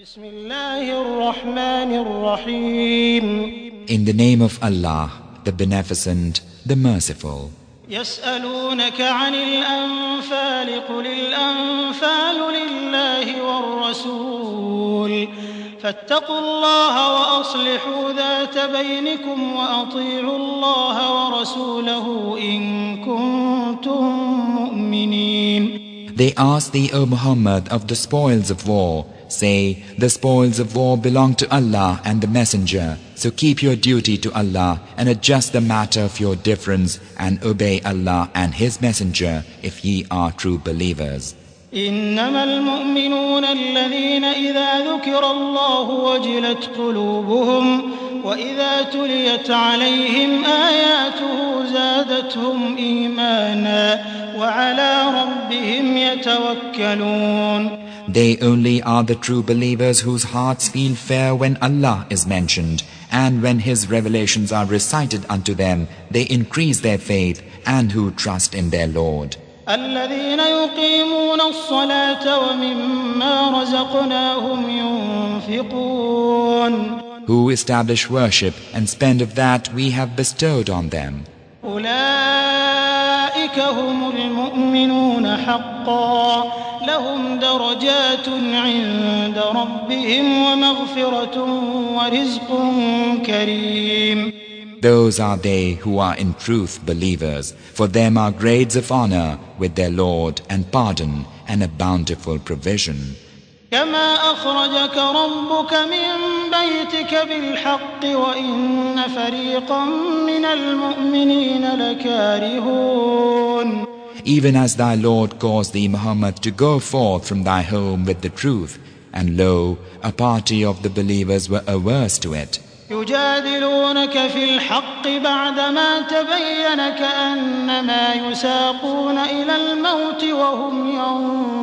In the name of Allah, the Beneficent, the Merciful. يسألونك عن الأنفال قل الأنفال لله والرسول فاتقوا الله وأصلحوا ذات بينكم وأطيعوا الله ورسوله إن كنتم مؤمنين. They ask thee, O Muhammad, of the spoils of war. Say, the spoils of war belong to Allah and the Messenger. So keep your duty to Allah and adjust the matter of your difference and obey Allah and His Messenger if ye are true believers. إنما المؤمنون الذين إذا ذكر الله وجلت قلوبهم وإذا تليت عليهم آياته زادتهم إيمانا وعلى ربهم يتوكلون. They only are the true believers whose hearts feel fear when Allah is mentioned, and when His revelations are recited unto them, they increase their faith, and who trust in their Lord. الذين يقيمون الصلاة ومما رزقناهم ينفقون. Who establish worship and spend of that we have bestowed on them. أولئك هم المؤمنون حقا لهم درجات عند ربهم ومغفرة ورزق كريم. Those are they who are in truth believers. For them are grades of honor with their Lord and pardon and a bountiful provision. كما أخرجك ربك من بيتك بالحق وإن فريقا من المؤمنين لكارهون. Even as thy Lord caused thee, Muhammad, to go forth from thy home with the truth, and lo, a party of the believers were averse to it. يجادلونك في الحق بعدما تبين كأنما يساقون إلى الموت وهم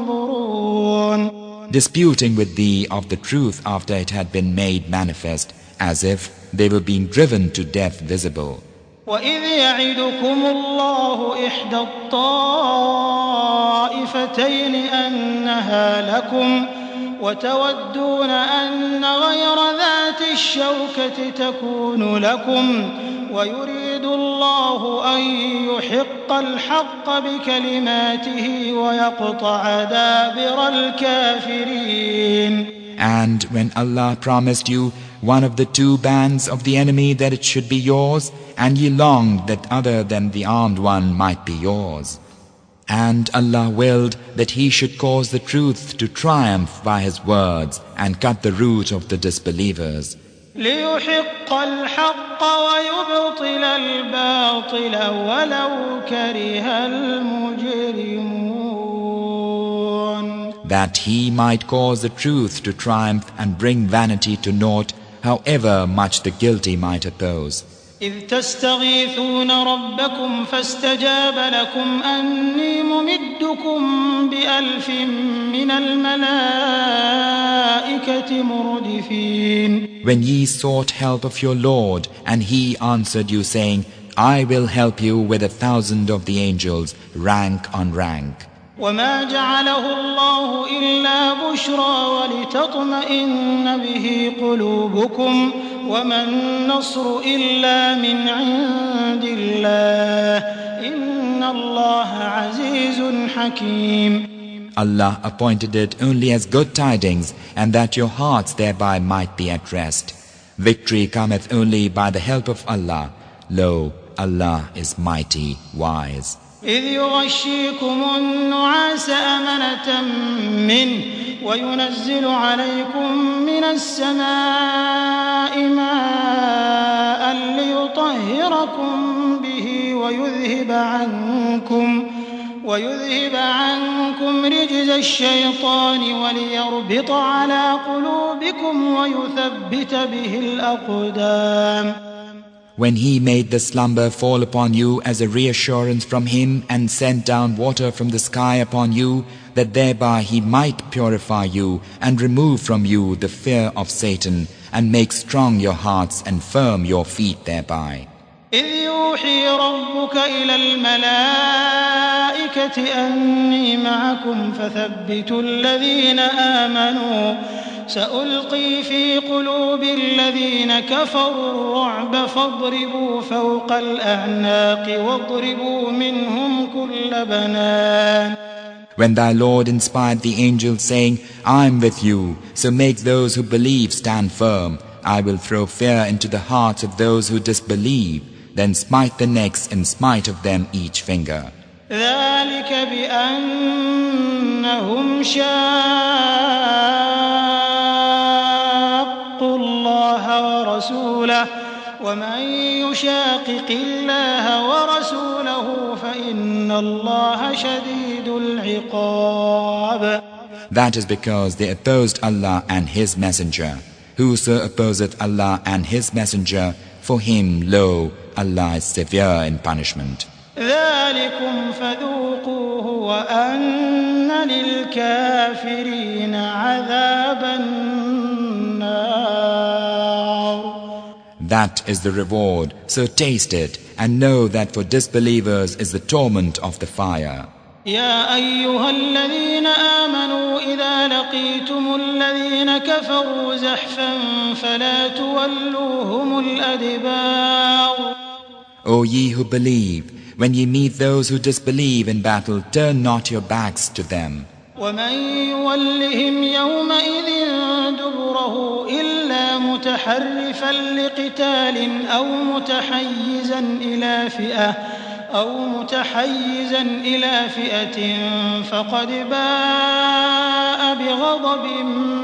ينظرون. Disputing with thee of the truth after it had been made manifest, as if they were being driven to death visible. وإذ يعدكم الله إحدى الطائفتين أنها لكم وتودون أن غير ذات الشوكة تكون لكم ويريد الله أن يحق الحق بكلماته ويقطع دابر الكافرين. And when Allah promised you one of the two bands of the enemy that it should be yours, and ye longed that other than the armed one might be yours. And Allah willed that He should cause the truth to triumph by His words and cut the root of the disbelievers. ليحق الحق ويبطل الباطل ولو كره المجرمون. That He might cause the truth to triumph and bring vanity to naught, however much the guilty might oppose. إذ تستغيثون ربكم فاستجاب لكم أني ممدكم بألف من الملائكة مردفين. When ye sought help of your Lord, and He answered you saying, I will help you with 1,000 of the angels, rank on rank. وما جعله الله إلا بشرى ولتطمئن به قلوبكم وما النصر إلا من عند الله إن الله عزيز حكيم. Allah appointed it only as good tidings, and that your hearts thereby might be at rest. Victory cometh only by the help of Allah. Lo, Allah is mighty, wise. إذ يغشيكم النعاس أمنة منه وينزل عليكم من السماء ماء ليطهركم به ويذهب عنكم رجز الشيطان وليربط على قلوبكم ويثبت به الأقدام. When He made the slumber fall upon you as a reassurance from Him and sent down water from the sky upon you, that thereby He might purify you and remove from you the fear of Satan and make strong your hearts and firm your feet thereby. إذ يوحي ربك إلى الملائكة أني معكم فثبتوا الذين آمنوا سألقي في قلوب الذين كفروا الرعب فاضربوا فوق الأعناق واضربوا منهم كل بنان. When thy Lord inspired the angels, saying, I am with you, so make those who believe stand firm. I will throw fear into the hearts of those who disbelieve, then smite the necks and smite of them each finger. ذلك بأنهم شاقوا الله ورسوله ومن يشاقق الله ورسوله فإن الله شديد العقاب. That is because they opposed Allah and His Messenger. Whoso opposeth Allah and His Messenger, for him, lo, Allah is severe in punishment. ذلكم فذوقوه وأن للكافرين عذاب النار. That is the reward, so taste it, and know that for disbelievers is the torment of the fire. يا أيها الذين آمنوا إذا لقيتم الذين كفروا زحفا فلا تولوهم الأدبار. O ye who believe, when ye meet those who disbelieve in battle, turn not your backs to them. ومن يولهم يومئذ دبره إلا متحرفا لقتال أو متحيزا إلى فئة فقد باء بغضب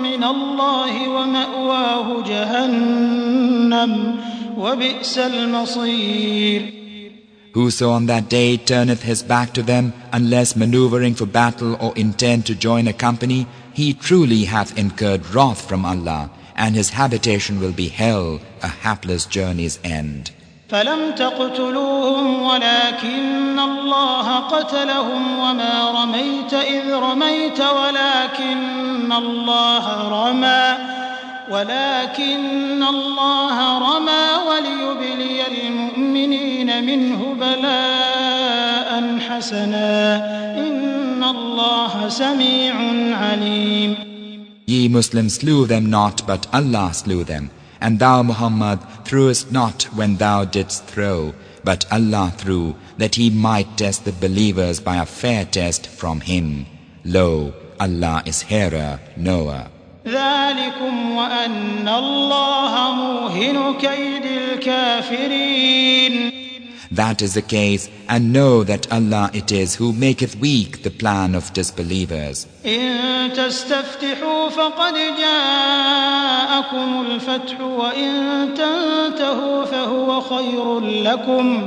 من الله ومأواه جهنم وبئس المصير. Whoso on that day turneth his back to them, unless maneuvering for battle or intent to join a company, he truly hath incurred wrath from Allah, and his habitation will be hell, a hapless journey's end. فلم تقتلوهم ولكن الله قتلهم وما رميت إذ رميت ولكن الله رمى وليبلي المؤمنين منه بلاء حسنا إن الله سميع عليم. Ye Muslims slew them not, but Allah slew them. And thou, Muhammad, threwest not when thou didst throw, but Allah threw, that He might test the believers by a fair test from Him. Lo, Allah is hearer, knower. ذلكم وأن الله موهن كيد الكافرين. That is the case, and know that Allah it is who maketh weak the plan of disbelievers. إن تستفتحوا فقد جاءكم الفتح وإن تنتهوا فهو خير لكم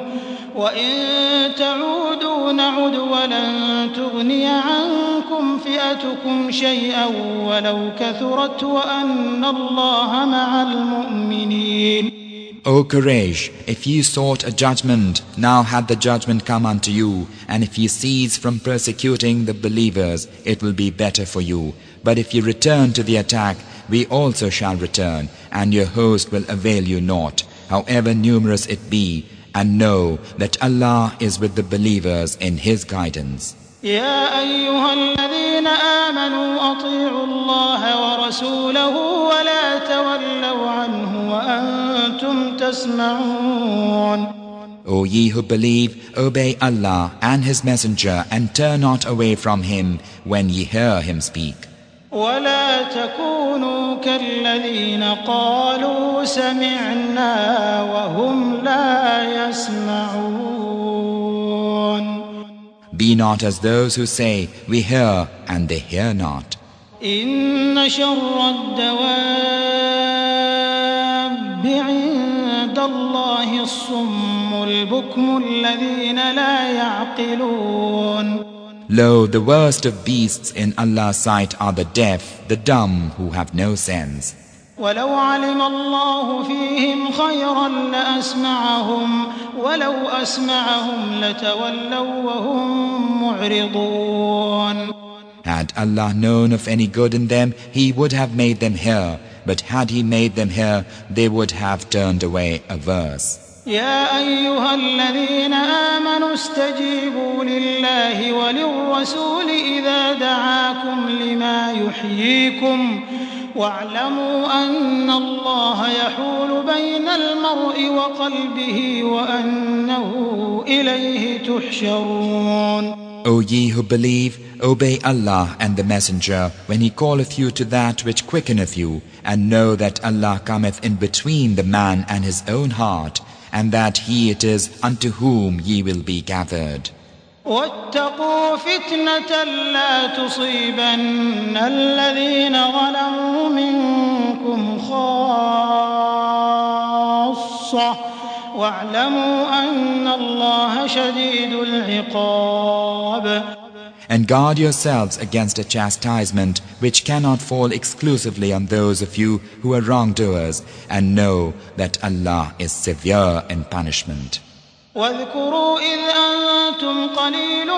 وإن تعودوا نعد ولن تغني عنكم فئتكم شيئا ولو كثرت وأن الله مع المؤمنين. O Quraysh, if ye sought a judgment, now had the judgment come unto you, and if ye cease from persecuting the believers, it will be better for you. But if ye return to the attack, we also shall return, and your host will avail you naught, however numerous it be, and know that Allah is with the believers in His guidance. يا أيها الذين آمنوا أطيعوا الله ورسوله ولا تولوا عنه وأنتم تسمعون. O ye who believe, obey Allah and His Messenger and turn not away from Him when ye hear Him speak. ولا تكونوا كالذين قالوا سمعنا وهم لا يسمعون. Be not as those who say, we hear, and they hear not. إن شر الدواب عند الله الصم البكم الذين لا يعقلون. Lo, the worst of beasts in Allah's sight are the deaf, the dumb, who have no sense. ولو علم الله فيهم خيرا لأسمعهم ولو أسمعهم لتولوا وهم معرضون. Had Allah known of any good in them, He would have made them hear, but had He made them hear, they would have turned away averse. يا أيها الذين آمنوا استجيبوا لله وللرسول إذا دعاكم لما يحييكم واعلموا أن الله يحول بين المرء وقلبه وأنه إليه تحشرون. O ye who believe, obey Allah and the Messenger when He calleth you to that which quickeneth you, and know that Allah cometh in between the man and his own heart, and that He it is unto whom ye will be gathered. واتقوا فتنة لا تصيبن الذين ظلموا منكم خاصة واعلموا أن الله شديد العقاب. And guard yourselves against a chastisement which cannot fall exclusively on those of you who are wrongdoers, and know that Allah is severe in punishment. واذكروا إذ أنتم قليل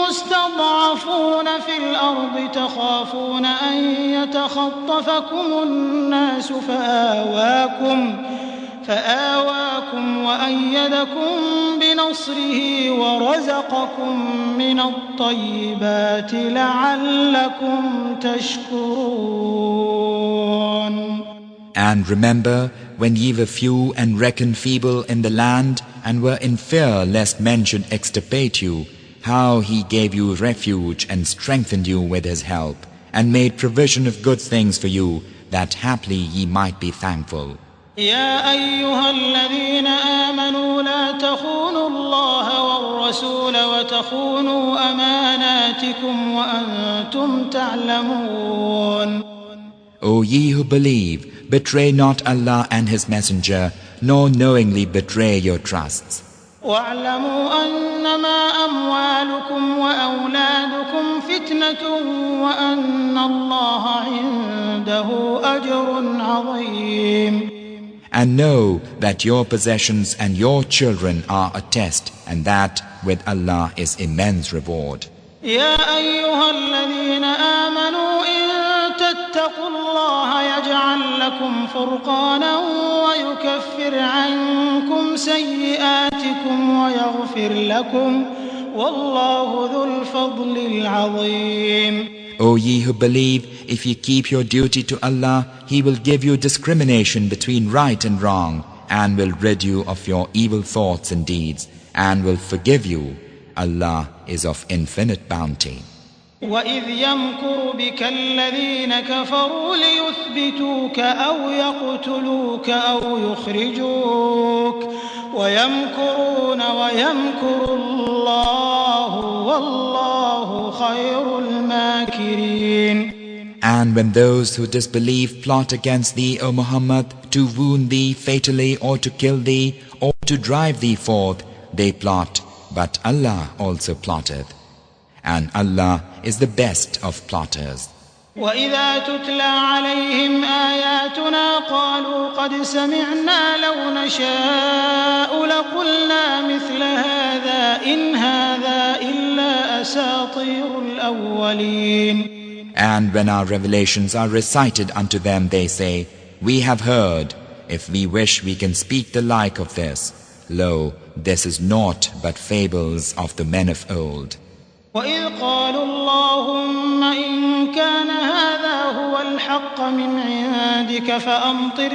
مستضعفون في الأرض تخافون أن يتخطفكم الناس فآواكم وأيدكم بنصره ورزقكم من الطيبات لعلكم تشكرون. And remember when ye were few and reckoned feeble in the land, and were in fear lest men should extirpate you, how He gave you refuge and strengthened you with His help, and made provision of good things for you, that haply ye might be thankful. يا أيها الذين آمنوا لا تخونوا الله والرسول وتخونوا أماناتكم وأنتم تعلمون. O ye who believe, betray not Allah and His Messenger, nor knowingly betray your trusts. واعلموا أنما أموالكم وأولادكم فتنة وأن الله عنده أجر عظيم. And know that your possessions and your children are a test, and that with Allah is immense reward. يا أيها الذين آمنوا إن تتقوا الله يجعل لكم فرقانا ويكفر عنكم سيئاتكم ويغفر لكم والله ذو الفضل العظيم. O ye who believe, if ye keep your duty to Allah, He will give you discrimination between right and wrong, and will rid you of your evil thoughts and deeds, and will forgive you. Allah is of infinite bounty. وَإِذْ يَمْكُرُ بِكَ الَّذِينَ كَفَرُوا لِيُثْبِتُوكَ أَوْ يَقْتُلُوكَ أَوْ يُخْرِجُوكَ وَيَمْكُرُونَ وَيَمْكُرُ اللَّهُ وَاللَّهُ خَيْرُ الْمَاكِرِينَ. And when those who disbelieve plot against thee, O Muhammad, to wound thee fatally, or to kill thee, or to drive thee forth, they plot, but Allah also plotteth. And Allah is the best of plotters. وَإِذَا تُتْلَى عَلَيْهِمْ آيَاتُنَا قَالُوا قَدْ سَمِعْنَا لَوْ نَشَاءُ لَقُلْنَا مِثْلَ هَذَا إِنْ هَذَا إِلَّا أَسَاطِيرُ الْأَوَّلِينَ. And when our revelations are recited unto them, they say, We have heard. If we wish, we can speak the like of this. Lo, this is naught but fables of the men of old. وَإِذْ قَالُوا اللَّهُمَّ إِنْ كَانَ هَذَا هُوَ الْحَقَّ مِنْ عِنْدِكَ فَأَمْطِرْ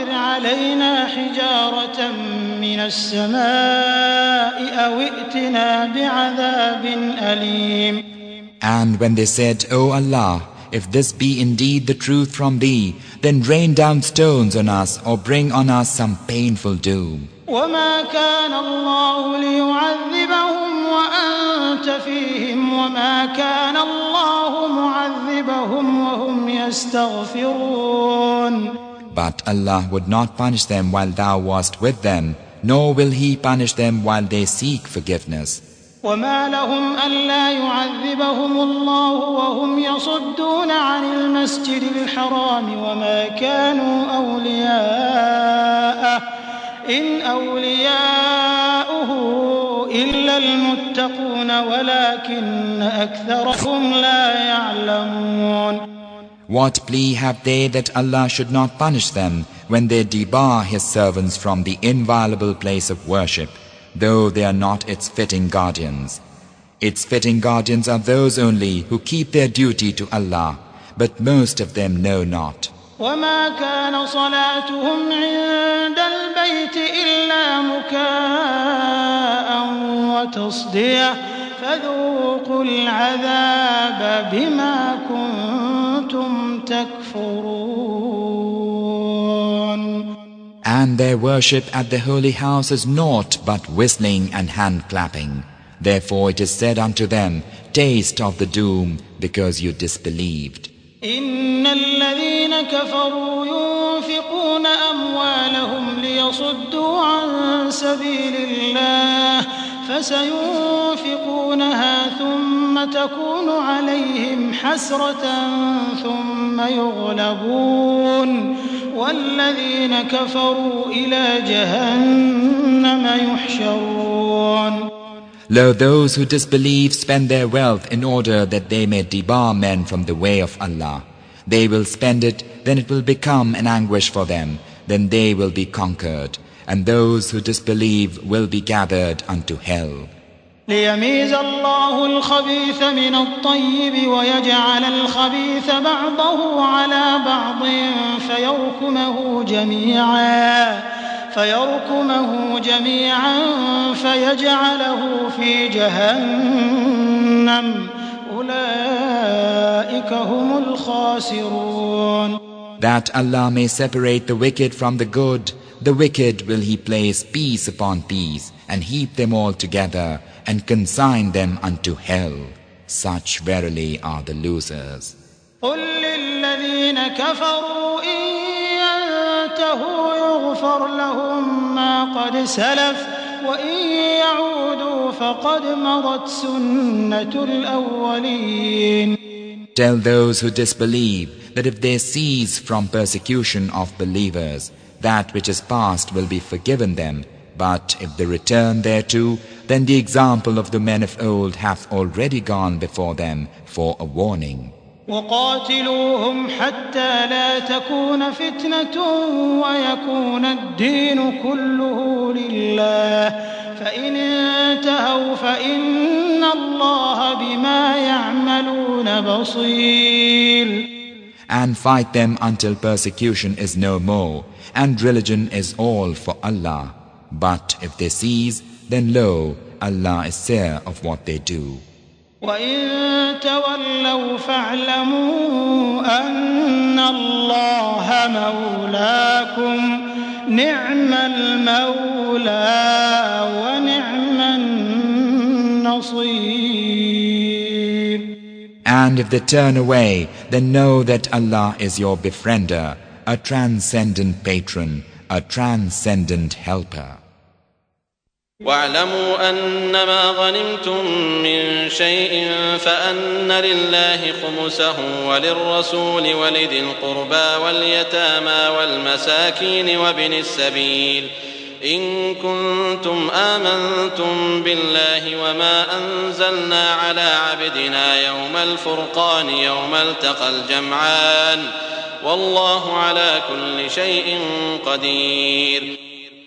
عَلَيْنَا حِجَارَةً مِنَ السَّمَاءِ أَوْ ائْتِنَا بِعَذَابٍ أَلِيمٍ. And when they said, O Allah, if this be indeed the truth from Thee, then rain down stones on us, or bring on us some painful doom. وَمَا كَانَ اللَّهُ لِيُعَذِّبَهُمْ وَأَنْتَ فِيهِمْ وَمَا كَانَ اللَّهُ مُعَذِّبَهُمْ وَهُمْ يَسْتَغْفِرُونَ. But Allah would not punish them while thou wast with them, nor will He punish them while they seek forgiveness. وَمَا لَهُمْ أَلَّا يُعَذِّبَهُمُ اللَّهُ وَهُمْ يَصُدُّونَ عَنِ الْمَسْجِدِ الْحَرَامِ وَمَا كَانُوا أَوْلِيَاءَهُ إِنْ أَوْلِيَاؤُهُ إِلَّا الْمُتَّقُونَ وَلَكِنَّ أَكْثَرَهُمْ لَا يَعْلَمُونَ. What plea have they that Allah should not punish them when they debar His servants from the inviolable place of worship, though they are not its fitting guardians? Its fitting guardians are those only who keep their duty to Allah, but most of them know not. وما كان صلاتهم عند البيت إلا مكاء وتصدية فذوقوا العذاب بما كنتم تكفرون. And their worship at the holy house is naught but whistling and hand-clapping. Therefore it is said unto them, taste of the doom because you disbelieved. إن الذين كفروا ينفقون أموالهم ليصدوا عن سبيل الله فسينفقونها ثم تكون عليهم حسرة ثم يغلبون والذين كفروا إلى جهنم يحشرون. Lo, those who disbelieve spend their wealth in order that they may debar men from the way of Allah. They will spend it, then it will become an anguish for them, then they will be conquered, and those who disbelieve will be gathered unto hell. ليميز الله الخبيث من الطيب ويجعل الخبيث بعضه على بعض فيركمه جميعا فيجعله في جهنم أولئك هم الخاسرون. That Allah may separate the wicked from the good, the wicked will He place piece upon piece and heap them all together and consign them unto hell. Such verily are the losers. قل للذين كفروا إن ينتهوا يغفر لهم ما قد سلف وإن يعودوا فقد مضت سنة الأولين. Tell those who disbelieve that if they cease from persecution of believers, that which is past will be forgiven them, but if they return thereto, then the example of the men of old hath already gone before them for a warning. وقاتلوهم حتى لا تكون فتنة ويكون الدين كله لله فإن انتهوا فإن الله بما يعملون بصير. And fight them until persecution is no more, and religion is all for Allah. But if they cease, then lo, Allah is seer of what they do. وَإِن تَوَلَّوْا فَاعْلَمُوا أَنَّ اللَّهَ مَوْلَاكُمْ نِعْمَ الْمَوْلَى وَنِعْمَ النَّصِيرُ. And if they turn away, then know that Allah is your befriender, a transcendent patron, a transcendent helper. واعلموا أنما غنمتم من شيء فأن لله خمسه وللرسول ولذي القربى واليتامى والمساكين وابن السبيل إن كنتم آمنتم بالله وما أنزلنا على عبدنا يوم الفرقان يوم التقى الجمعان والله على كل شيء قدير.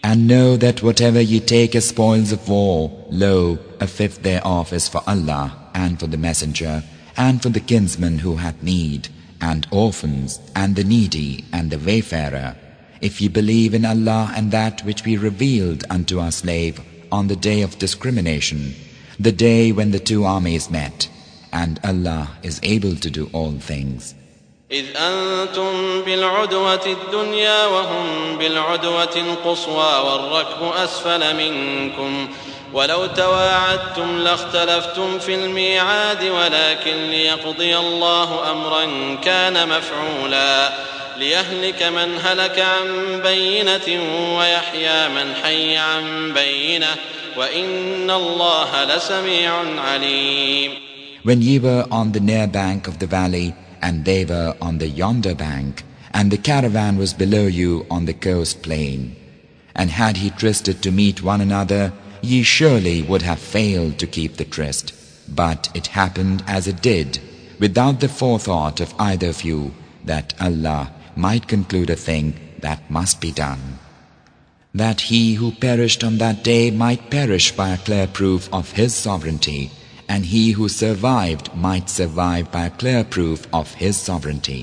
And know that whatever ye take as spoils of war, lo, a fifth thereof is for Allah, and for the messenger, and for the kinsman who hath need, and orphans, and the needy, and the wayfarer, if ye believe in Allah and that which we revealed unto our slave on the day of discrimination, the day when the two armies met, and Allah is able to do all things. إذ أنتم بالعدوة الدنيا وهم بالعدوة القصوى والركب أسفل منكم ولو تواعدتم لاختلفتم في الميعاد ولكن ليقضي الله أمرا كان مفعولا ليهلك من هلك عن بينة ويحيى من حي عن بينة وإن الله لسميع عليم. When ye were on the near bank of the valley, and they were on the yonder bank, and the caravan was below you on the coast plain. And had he trysted to meet one another, ye surely would have failed to keep the tryst. But it happened as it did, without the forethought of either of you, that Allah might conclude a thing that must be done. That he who perished on that day might perish by a clear proof of his sovereignty, and he who survived might survive by a clear proof of his sovereignty.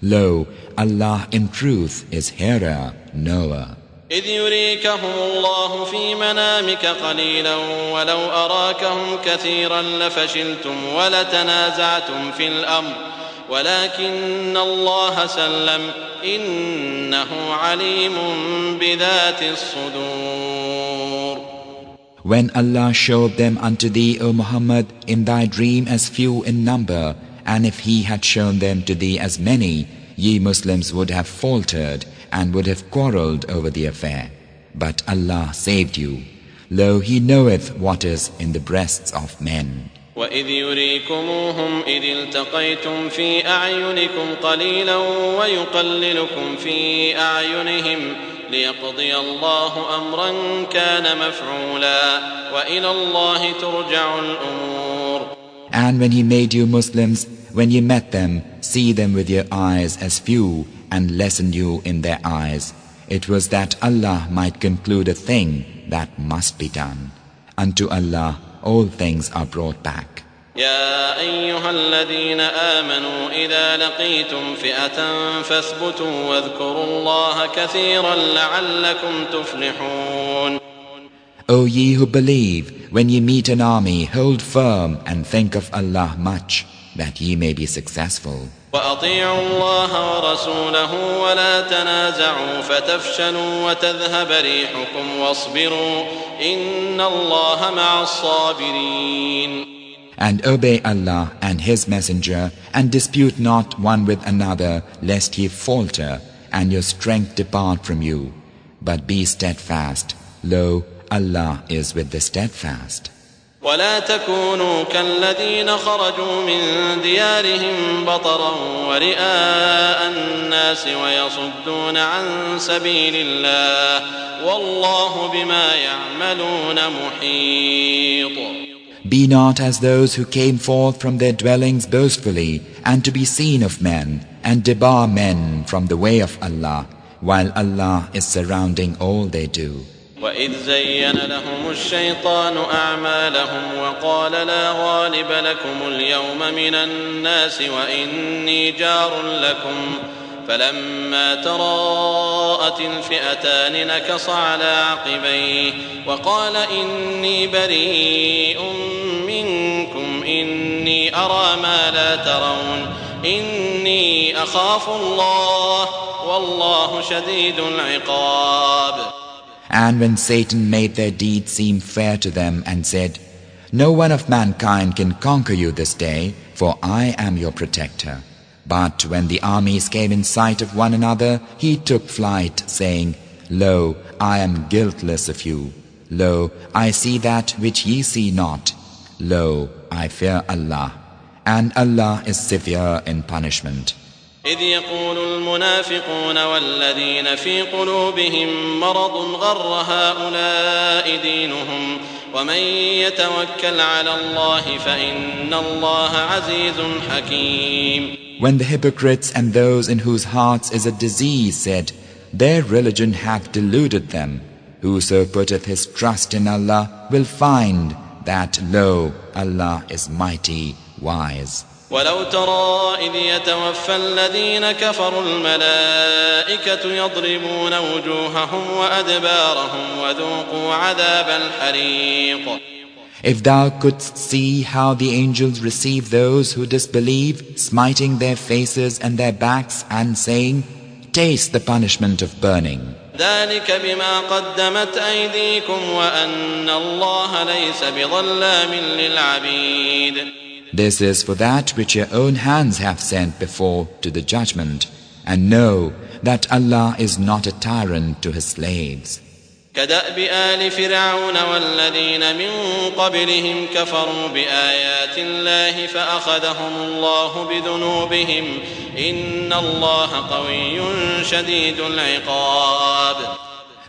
Lo, Allah in truth is hearer, knower. إذ يريكهم الله في منامك قليلا ولو أراكهم كثيرا لفشلتم ولتنازعتم في الأمر ولكن الله سلم إنه عليم بذات الصدور. When Allah showed them unto thee, O Muhammad, in thy dream as few in number, and if He had shown them to thee as many, ye Muslims would have faltered and would have quarrelled over the affair. But Allah saved you. Lo, He knoweth what is in the breasts of men. وَإِذْ يُرِيكُمُوهُمْ إِذِ الْتَقَيْتُمْ فِي أَعْيُنِكُمْ قَلِيلًا وَيُقَلِّلُكُمْ فِي أَعْيُنِهِمْ لِيَقْضِيَ اللَّهُ أَمْرًا كَانَ مَفْعُولًا وَإِلَى اللَّهِ تُرْجَعُ الْأُمُورُ. And when He made you Muslims, when you met them, see them with your eyes as few, and lessened you in their eyes, it was that Allah might conclude a thing that must be done. Unto Allah all things are brought back. يا أيها الذين آمنوا إذا لقيتم فئة فاثبتوا واذكروا الله كثيرا لعلكم تفلحون. O ye who believe, when ye meet an army, hold firm and think of Allah much, that ye may be successful. وأطيعوا الله ورسوله ولا تنازعوا فتفشلوا وتذهب ريحكم واصبروا إن الله مع الصابرين. And obey Allah and His Messenger, and dispute not one with another, lest ye falter, and your strength depart from you. But be steadfast. Lo, Allah is with the steadfast. ولا تكونوا كالذين خرجوا من ديارهم بطرا ورئاء الناس ويصدون عن سبيل الله والله بما يعملون محيط. Be not as those who came forth from their dwellings boastfully, and to be seen of men, and debar men from the way of Allah, while Allah is surrounding all they do. وإذ زين لهم الشيطان أعمالهم وقال لا غالب لكم اليوم من الناس وإني جار لكم فلما تراءت الفئتان نكص على عقبيه وقال إني بريء منكم إني أرى ما لا ترون إني أخاف الله والله شديد العقاب. And when Satan made their deeds seem fair to them and said, No one of mankind can conquer you this day, for I am your protector. But when the armies came in sight of one another, he took flight, saying, Lo, I am guiltless of you. Lo, I see that which ye see not. Lo, I fear Allah. And Allah is severe in punishment. إذ يقول المنافقون والذين في قلوبهم مرض غر هؤلاء دينهم ومن يتوكل على الله فإن الله عزيز حكيم. When the hypocrites and those in whose hearts is a disease said, Their religion hath deluded them. Whoso putteth his trust in Allah will find that, lo, Allah is mighty, wise. ولو ترى إذ يتوفى الذين كفروا الملائكة يضربون وجوههم وأدبارهم وذوقوا عذاب الحريق. If thou couldst see how the angels receive those who disbelieve, smiting their faces and their backs and saying, Taste the punishment of burning. ذلك بما قدمت أيديكم وأن الله ليس بظلام للعبيد. This is for that which your own hands have sent before to the judgment, and know that Allah is not a tyrant to His slaves. كدأب آل فرعون والذين من قبلهم كفروا بآيات الله فأخذهم الله بذنوبهم إن الله قوي شديد العقاب.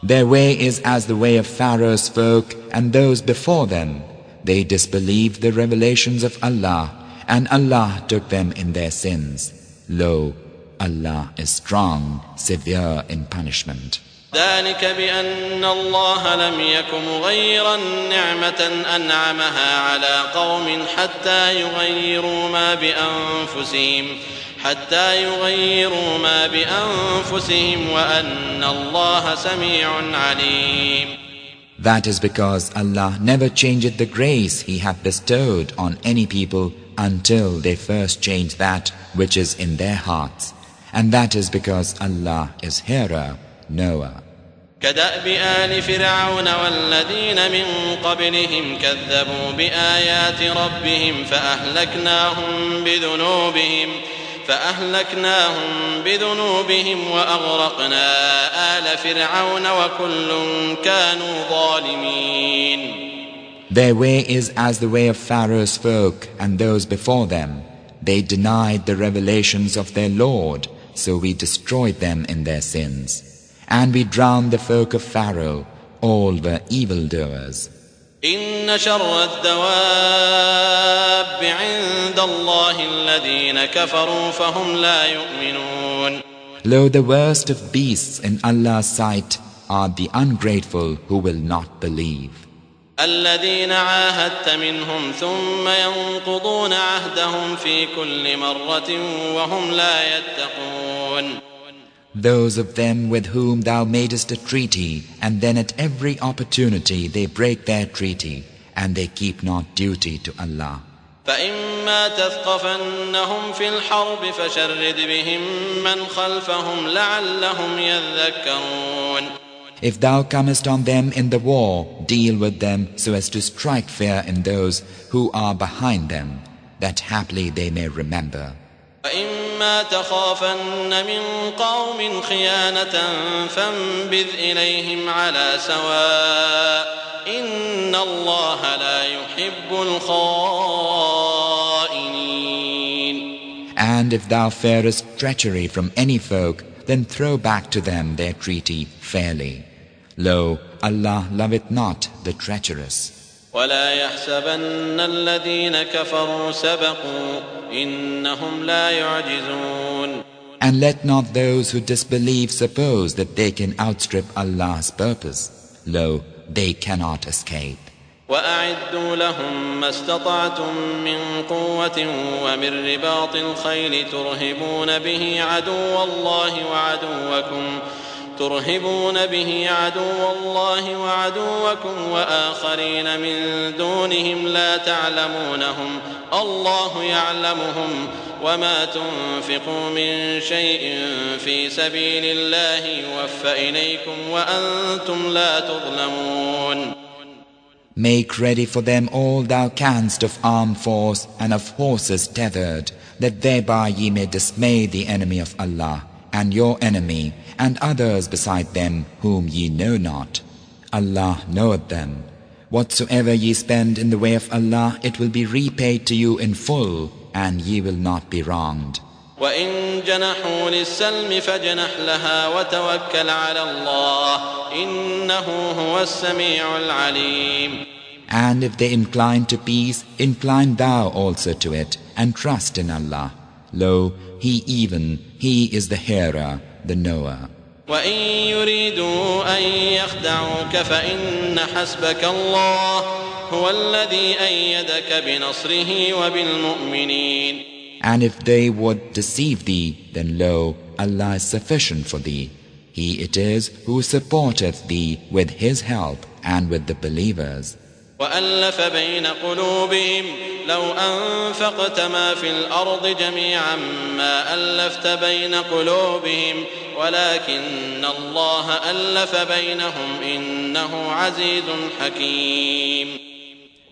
Their way is as the way of Pharaoh's folk and those before them. They disbelieved the revelations of Allah, and Allah took them in their sins. Lo, Allah is strong, severe in punishment. ذلك بأن الله لم يك مغيرا نعمة أنعمها على قوم حتى يغيروا ما بأنفسهم وأن الله سميع عليم. That is because Allah never changed the grace He had bestowed on any people until they first change that which is in their hearts. And that is because Allah is hearer, knower. كدأب آل فرعون والذين من قبلهم كذبوا بآيات ربهم فأهلكناهم بذنوبهم وأغرقنا آل فرعون وكل كانوا ظالمين. Their way is as the way of Pharaoh's folk and those before them. They denied the revelations of their Lord, so we destroyed them in their sins. And we drowned the folk of Pharaoh, all were evildoers. إن شر الدواب عند الله الذين كفروا فهم لا يؤمنون. Lo, the worst of beasts in Allah's sight are the ungrateful who will not believe. الذين عاهدت منهم ثم ينقضون عهدهم في كل مرة وهم لا يتقون. Those of them with whom thou madest a treaty, and then at every opportunity they break their treaty, and they keep not duty to Allah. فإما تثقفنهم في الحرب فشرد بهم من خلفهم لعلهم يذكرون. If thou comest on them in the war, deal with them so as to strike fear in those who are behind them, that haply they may remember. وإما تخافن من قوم خيانة فانبذ إليهم على سواء إن الله لا يحب الخائنين. And if thou fearest treachery from any folk, then throw back to them their treaty fairly. Lo, Allah loveth not the treacherous. ولا يحسبن الذين كفروا سبقوا إنهم لا يعجزون. And let not those who disbelieve suppose that they can outstrip Allah's purpose. Lo, they cannot escape. وأعدوا لهم ما استطعتم من قوة ومن رباط الخيل ترهبون به عدو الله وعدوكم وآخرين من دونهم لا تعلمونهم الله يعلمهم وما تنفقوا من شيء في سبيل الله يوفى إليكم وأنتم لا تظلمون. Make ready for them all thou canst of armed force and of horses tethered, that thereby ye may dismay the enemy of Allah, and your enemy, and others beside them whom ye know not. Allah knoweth them. Whatsoever ye spend in the way of Allah, it will be repaid to you in full, and ye will not be wronged. وإن جنحوا للسلم فاجنح لها وتوكل على الله إنه هو السميع العليم. And if they incline to peace, incline thou also to it, and trust in Allah. Lo, He is the hearer, the knower. وإن يريدوا أن يخدعوك فإن حسبك الله هو الذي أيدك بنصره وبالمؤمنين. And if they would deceive thee, then lo, Allah is sufficient for thee. He it is who supporteth thee with His help and with the believers. وألف بين قلوبهم لو أنفقت ما في الأرض جميعا ما ألفت بين قلوبهم ولكن الله ألف بينهم إنه عزيز حكيم.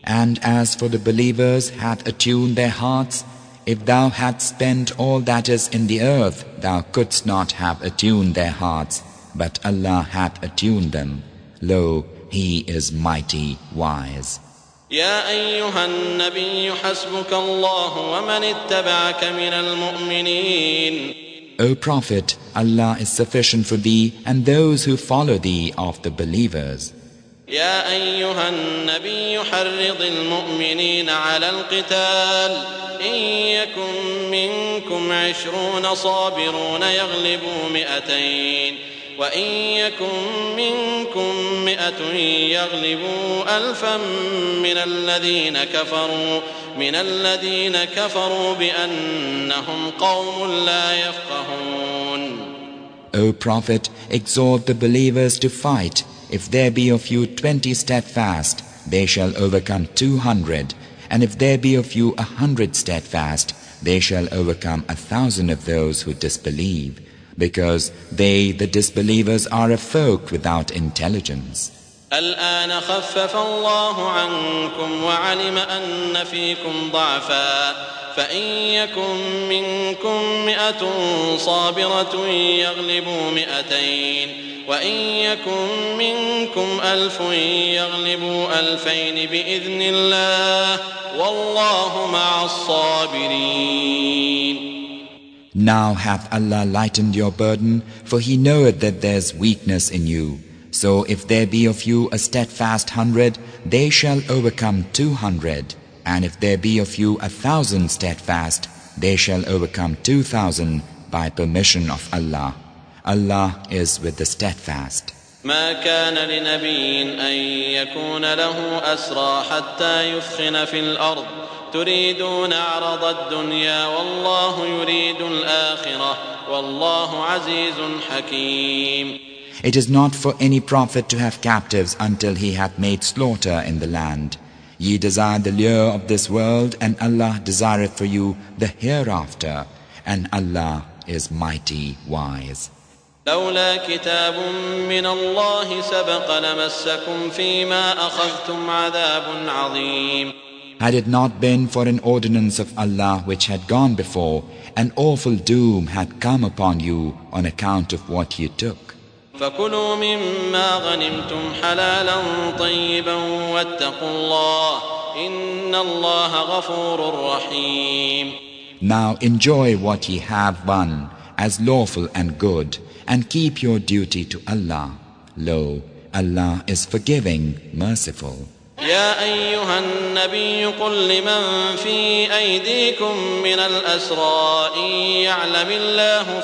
And as for the believers hath attuned their hearts, if thou hadst spent all that is in the earth, thou couldst not have attuned their hearts, but Allah hath attuned them. Lo, He is mighty, wise. يا أيها النبي حسبك الله ومن اتبعك من المؤمنين. O Prophet, Allah is sufficient for thee and those who follow thee of the believers. يا أيها النبي حرض المؤمنين على القتال إن يكن منكم 20 صابرون يغلبوا 200 وإن يكن منكم 100 يغلبوا 1000 من الذين كفروا بأنهم قوم لا يفقهون. O Prophet, exhort the believers to fight. If there be of you 20 steadfast, they shall overcome 200. And if there be of you 100 steadfast, they shall overcome 1,000 of those who disbelieve. Because they, the disbelievers, are a folk without intelligence. الآن خفف الله عنكم وعلم أن فيكم ضعفا فإن يكن منكم 100 صابرة يغلبوا 200 وإن يكن منكم 1000 يغلبوا 2000 بإذن الله والله مع الصابرين. Now hath Allah lightened your burden, for He knoweth that there's weakness in you. So if there be of you a steadfast 100, they shall overcome 200. And if there be of you 1,000 steadfast, they shall overcome 2,000 by permission of Allah. Allah is with the steadfast. ما كان لنبي أن يكون له أسرى حتى يثخن في الأرض تريدون عرض الدنيا والله يريد الآخرة والله عزيز حكيم. It is not for any prophet to have captives until he hath made slaughter in the land. Ye desire the lure of this world, and Allah desireth for you the hereafter, and Allah is mighty wise. لولا كتاب من الله سبق لمسكم فيما أخذتم عذاب عظيم. Had it not been for an ordinance of Allah which had gone before, an awful doom had come upon you on account of what you took. فكلوا مما غنمتم حلالا طيبا واتقوا الله إن الله غفور رحيم. Now enjoy what ye have won as lawful and good, and keep your duty to Allah. Lo, Allah is forgiving, merciful. يا أيها النبي قل لمن في أيديكم من الأسرى إن يعلم الله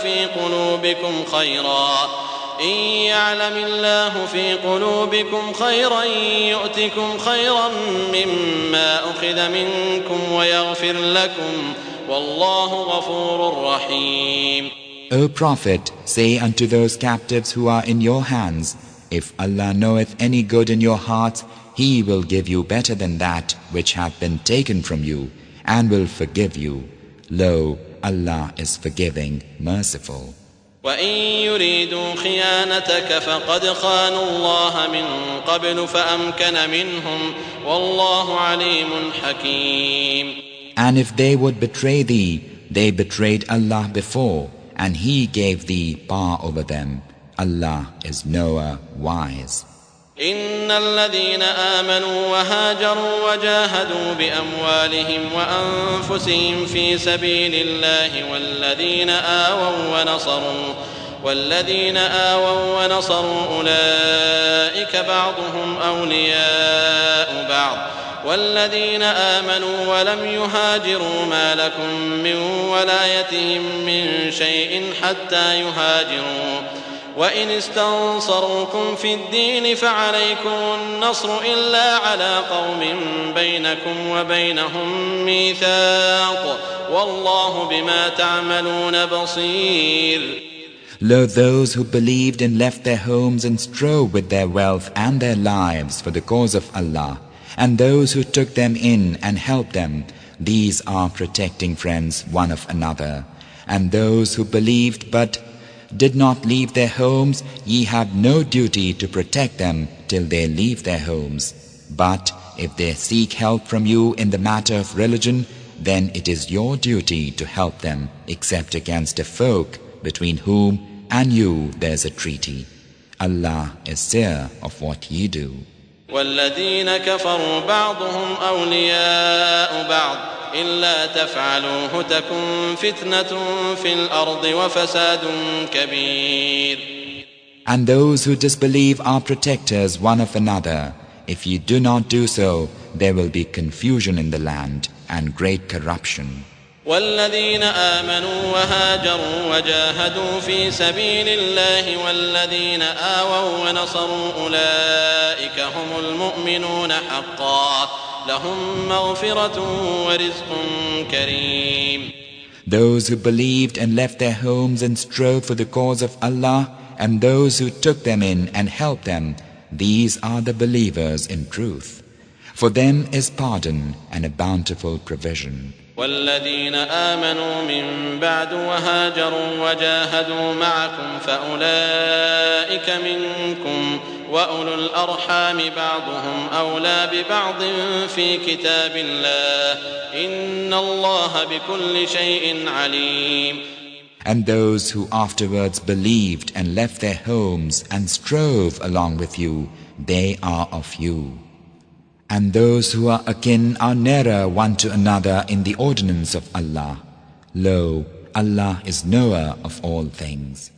في قلوبكم خيرا يؤتكم خيرا مما أخذ منكم ويغفر لكم والله غفور رحيم. O Prophet, say unto those captives who are in your hands, if Allah knoweth any good in your hearts, He will give you better than that which hath been taken from you, and will forgive you. Lo, Allah is forgiving, merciful. وإن يريدوا خيانتك فقد خانوا الله من قبل فأمكن منهم والله عليم حكيم. And if they would betray thee, they betrayed Allah before, and He gave thee power over them. Allah is knower, wise. إن الذين آمنوا وهاجروا وجاهدوا بأموالهم وأنفسهم في سبيل الله والذين آووا ونصروا أولئك بعضهم أولياء بعض والذين آمنوا ولم يهاجروا ما لكم من ولايتهم من شيء حتى يهاجروا وإن استنصروكم في الدين فعليكم النصر إلا على قوم بينكم وبينهم ميثاق والله بما تعملون بصير. Lo, those who believed and left their homes and strove with their wealth and their lives for the cause of Allah, and those who took them in and helped them, these are protecting friends one of another. And those who believed but did not leave their homes, ye have no duty to protect them till they leave their homes. But if they seek help from you in the matter of religion, then it is your duty to help them, except against a folk between whom and you there is a treaty. Allah is seer of what ye do. والذين كفروا بعضهم أولياء بعض إلا تفعلوه تكن فتنة في الأرض وفساد كبير. And those who disbelieve are protectors one of another. If you do not do so, there will be confusion in the land and great corruption. والذين آمنوا وهاجروا وجاهدوا في سبيل الله والذين آووا ونصروا أولئك هم المؤمنون حقا لهم مغفرة ورزق كريم. Those who believed and left their homes and strove for the cause of Allah, and those who took them in and helped them, these are the believers in truth. For them is pardon and a bountiful provision. والذين آمنوا من بعد وهاجروا وجاهدوا معكم فأولئك منكم وأولو الأرحام بعضهم أولى ببعض في كتاب الله إن الله بكل شيء عليم. And those who afterwards believed and left their homes and strove along with you, they are of you. And those who are akin are nearer one to another in the ordinance of Allah. Lo, Allah is knower of all things.